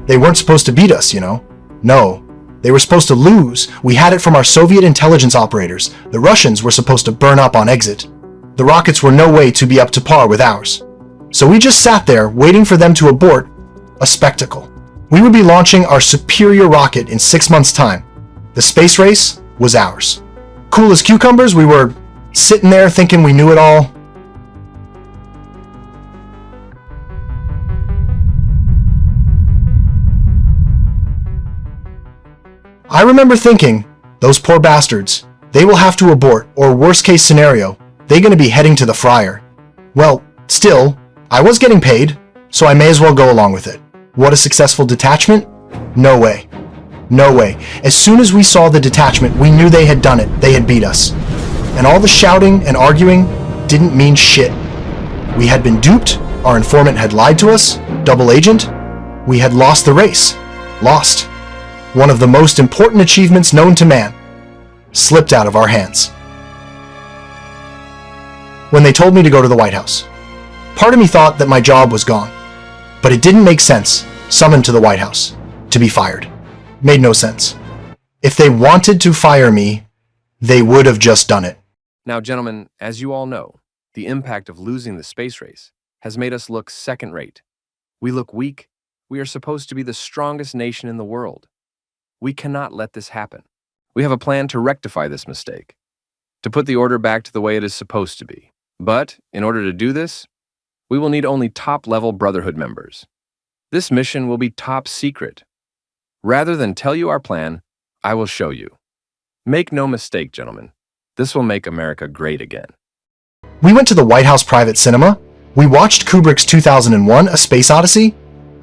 They weren't supposed to beat us, you know? No. They were supposed to lose. We had it from our Soviet intelligence operators. The Russians were supposed to burn up on exit. The rockets were no way to be up to par with ours. So we just sat there waiting for them to abort a spectacle. We would be launching our superior rocket in 6 months' time. The space race was ours. Cool as cucumbers, we were sitting there thinking we knew it all. I remember thinking, those poor bastards, they will have to abort, or worst case scenario, they're gonna be heading to the fryer. Well, still, I was getting paid, so I may as well go along with it. What a successful detachment? No way. No way. As soon as we saw the detachment, we knew they had done it. They had beat us. And all the shouting and arguing didn't mean shit. We had been duped, our informant had lied to us, double agent. We had lost the race. Lost. One of the most important achievements known to man. Slipped out of our hands. When they told me to go to the White House, part of me thought that my job was gone. But it didn't make sense, summoned to the White House, to be fired. Made no sense. If they wanted to fire me, they would have just done it. Now, gentlemen, as you all know, the impact of losing the space race has made us look second-rate. We look weak. We are supposed to be the strongest nation in the world. We cannot let this happen. We have a plan to rectify this mistake, to put the order back to the way it is supposed to be. But, in order to do this, we will need only top-level Brotherhood members. This mission will be top secret. Rather than tell you our plan, I will show you. Make no mistake, gentlemen, this will make America great again. We went to the White House private cinema. We watched Kubrick's 2001, A Space Odyssey.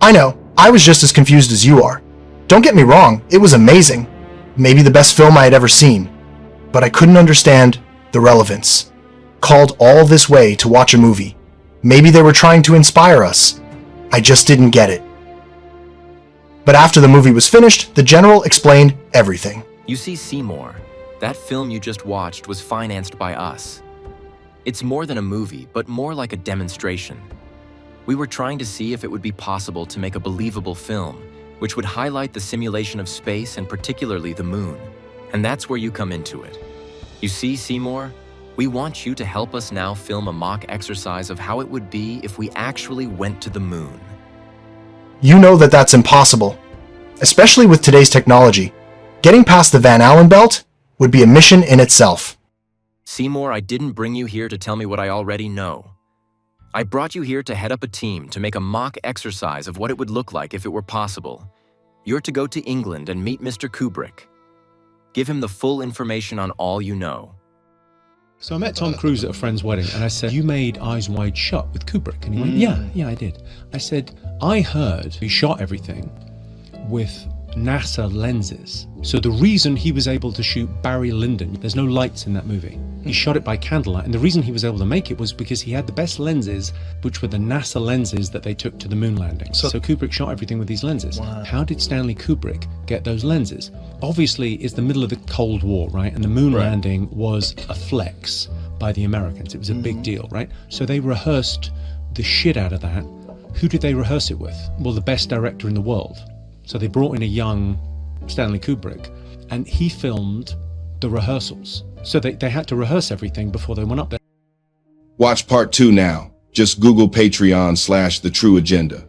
I know, I was just as confused as you are. Don't get me wrong, it was amazing. Maybe the best film I had ever seen. But I couldn't understand the relevance. Called all this way to watch a movie. Maybe they were trying to inspire us. I just didn't get it. But after the movie was finished, the general explained everything. You see, Seymour, that film you just watched was financed by us. It's more than a movie, but more like a demonstration. We were trying to see if it would be possible to make a believable film, which would highlight the simulation of space and particularly the moon. And that's where you come into it. You see, Seymour, we want you to help us now film a mock exercise of how it would be if we actually went to the moon. You know that that's impossible. Especially with today's technology. Getting past the Van Allen belt would be a mission in itself. Seymour, I didn't bring you here to tell me what I already know. I brought you here to head up a team to make a mock exercise of what it would look like if it were possible. You're to go to England and meet Mr. Kubrick. Give him the full information on all you know. So I met Tom Cruise at a friend's wedding and I said, "You made Eyes Wide Shut with Kubrick?" And he went, yeah, I did. I said, "I heard he shot everything with NASA lenses. So the reason he was able to shoot Barry Lyndon, there's no lights in that movie. He shot it by candlelight, and the reason he was able to make it was because he had the best lenses, which were the NASA lenses that they took to the moon landing. So Kubrick shot everything with these lenses. Wow. How did Stanley Kubrick get those lenses? Obviously, it's the middle of the Cold War, right? And the moon landing was a flex by the Americans. It was a big deal, right? So they rehearsed the shit out of that. Who did they rehearse it with? Well, the best director in the world. So they brought in a young Stanley Kubrick, and he filmed the rehearsals. So they had to rehearse everything before they went up there. Watch part 2 now. Just Google Patreon/The True Agenda.